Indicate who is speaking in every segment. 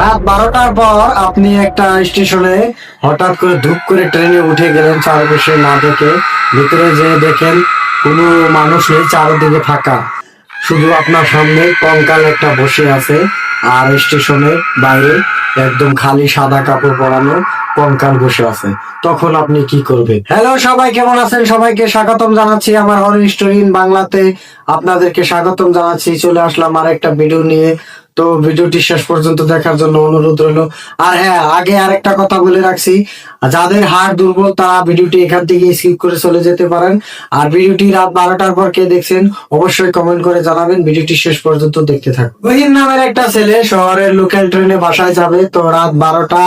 Speaker 1: রাত 12টার পর আপনি একটা স্টেশনে হঠাৎ করে ধুপ করে ট্রেনে উঠে গেলেন, চারপাশে না দেখে। ভিতরে যে দেখেন কোনো মানুষ নেই, চারিদিকে ফাঁকা। শুধু আপনার সামনে কঙ্কাল একটা বসে আছে, আর স্টেশনের বাইরে একদম খালি সাদা কাপড় পরানো কঙ্কাল বসে আছে। তখন আপনি কি করবেন? হ্যালো সবাই, কেমন আছেন? সবাইকে স্বাগতম জানাচ্ছি আমার হরর স্টোরি ইন বাংলাতে। আপনাদেরকে স্বাগতম জানাচ্ছি। চলে আসলাম আর একটা ভিডিও নিয়ে। তো ভিডিওটি শেষ পর্যন্ত দেখার জন্য অনুরোধ রইল। আর হ্যাঁ, আগে আরেকটা কথা বলে রাখছি, যাদের হাড় দুর্বল তারা ভিডিওটি এখান থেকে স্কিপ করে চলে যেতে পারেন। আর ভিডিওটি রাত 12টার পর কে দেখছেন অবশ্যই কমেন্ট করে জানাবেন। ভিডিওটি শেষ পর্যন্ত দেখতে থাকুন। রহিম নামের একটা ছেলে শহরের লোকাল ট্রেনে বাসায় যাবে। তো রাত 12টা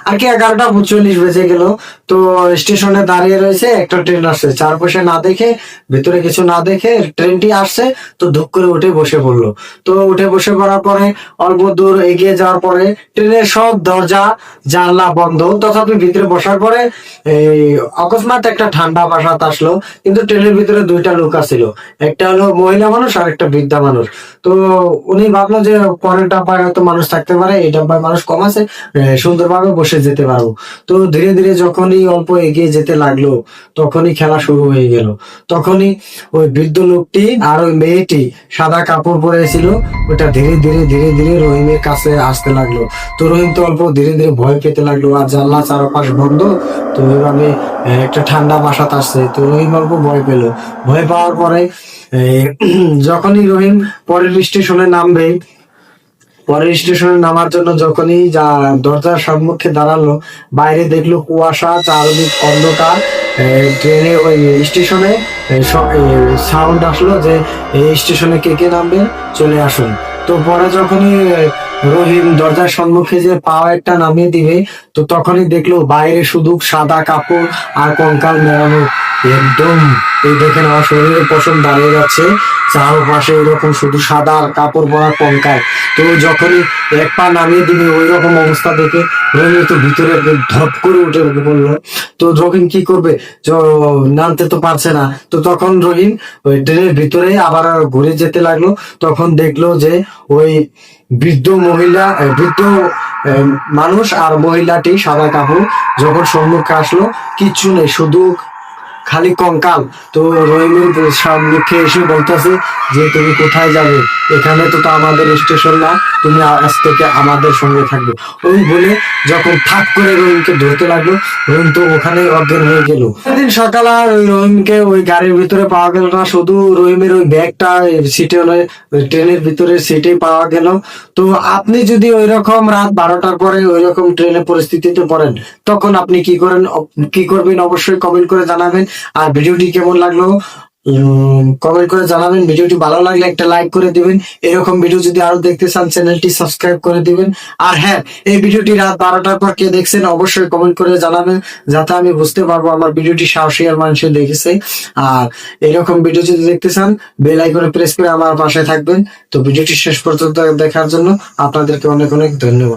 Speaker 1: আর কি 11টা 45 বেজে গেল। তো স্টেশনে দাঁড়িয়ে রয়েছে, একটা ট্রেন আসছে। চারপাশে না দেখে, ভিতরে কিছু না দেখে ট্রেনটি আসছে, তো ধুপ করে উঠে বসে পড়লো। তো উঠে বসে পড়ার পরে অল্প দূর এগিয়ে যাওয়ার পরে ট্রেনের সব দরজা জানলা বন্ধ। তথাপি ভিতরে বসার পরে এই অকস্মাৎ একটা ঠান্ডা বাতাস আসলো। কিন্তু ট্রেনের ভিতরে দুইটা লোক আছিল, একটা হলো মহিলা মানুষ আর একটা বৃদ্ধা মানুষ। তো উনি ভাবলো যে পরের ডাব্বায় হয়তো মানুষ থাকতে পারে, এই ডাব্বায় মানুষ কম আছে, সুন্দরভাবে বসে যেতে পারবো। তো ধীরে ধীরে যখনই অল্প এগিয়ে যেতে লাগলো, তখনই খেলা শুরু হয়ে গেল। তখনই ওই বৃদ্ধ লোকটি আর ওই মেয়েটি সাদা কাপড় পরেছিল, ওটা ধীরে ধীরে ধীরে ধীরে রহিমের কাছে আসতে লাগলো। তো রহিম তো অল্প ধীরে ধীরে ভয় পেতে লাগলো, আর জানলা চারপাশ বন্ধ। তো এইভাবে একটা ঠান্ডা বাসাত আসছে। তো রহিম অল্প ভয় পেল। ভয় পাওয়ার পরে যখনই রহিম পরের স্টেশনে নামবে, পরের স্টেশনে নামার জন্য যখনই দরজার সম্মুখে দাঁড়ালো, বাইরে দেখলো কুয়াশা, চারদিক অন্ধকার। ট্রেনে ওই স্টেশনে সাউন্ড আসলো যে এই স্টেশনে কে কে নামবে, চলে আসুন। তো পরে যখনই রহিম দরজার সম্মুখে যে পা একটা নামিয়ে দিবে, তো তখনই দেখলো বাইরে শুধু সাদা কাপড় আর কঙ্কাল মেলানো। একদম এই দেখেন আমার শরীরের পশম দাঁড়িয়ে যাচ্ছে, চারপাশে এরকম শুধু সাদা আর কাপড় পরা কঙ্কাল। তো যখনই এক পা নামিয়ে দিবে, ওই রকম অবস্থা দেখে রহিম তো ভিতরে ধপ করে উঠে পড়লো। তো রহিম কি করবে, নামতে তো পারছে না। তো তখন রহিম ওই ট্রেনের ভিতরে আবার ঘুরে যেতে লাগলো। তখন দেখলো যে ওই বৃদ্ধ মহিলা, বৃদ্ধ মানুষ আর মহিলাটি সাদা কাপড় যখন সম্মুখে আসলো, কিচ্ছু নেই, শুধু খালি কঙ্কাল। তো রহিমের সম্মুখে এসে বলতেছে যে তুমি কোথায় যাবে, এখানে তো আমাদের স্টেশন না, তুমি আজ থেকে আমাদের সঙ্গে থাকবে। ওই বলে যখন থাক করে রহিমকে ধরতে লাগলো, রহিম তো ওখানে অজ্ঞান হয়ে গেল। সেদিন সকালে আর ওই রহিমকে ওই গাড়ির ভিতরে পাওয়া গেল না, শুধু রহিমের ওই ব্যাগটা সিটে ট্রেনের ভিতরে সিটে পাওয়া গেল। তো আপনি যদি ওই রকম রাত 12টার পরে ওই রকম ট্রেনের পরিস্থিতিতে পড়েন, তখন আপনি কি করবেন অবশ্যই কমেন্ট করে জানাবেন। আর ভিডিওটি কেমন লাগলো কমেন্ট করে জানাবেন। ভিডিওটি ভালো লাগলে একটা লাইক করে দিবেন। এরকম ভিডিও যদি আরো দেখতে চান চ্যানেলটি সাবস্ক্রাইব করে দিবেন। আর হ্যাঁ, এই ভিডিওটি রাত 12টার পর কে দেখছেন অবশ্যই কমেন্ট করে জানাবেন, যাতে আমি বুঝতে পারবো আমার ভিডিওটি সাহসী আর মানুষ দেখেছে। আর এরকম ভিডিও যদি দেখতে চান বেল আইকনে প্রেস করে আমার পাশে থাকবেন। তো ভিডিওটি শেষ পর্যন্ত দেখার জন্য আপনাদেরকে অনেক অনেক ধন্যবাদ।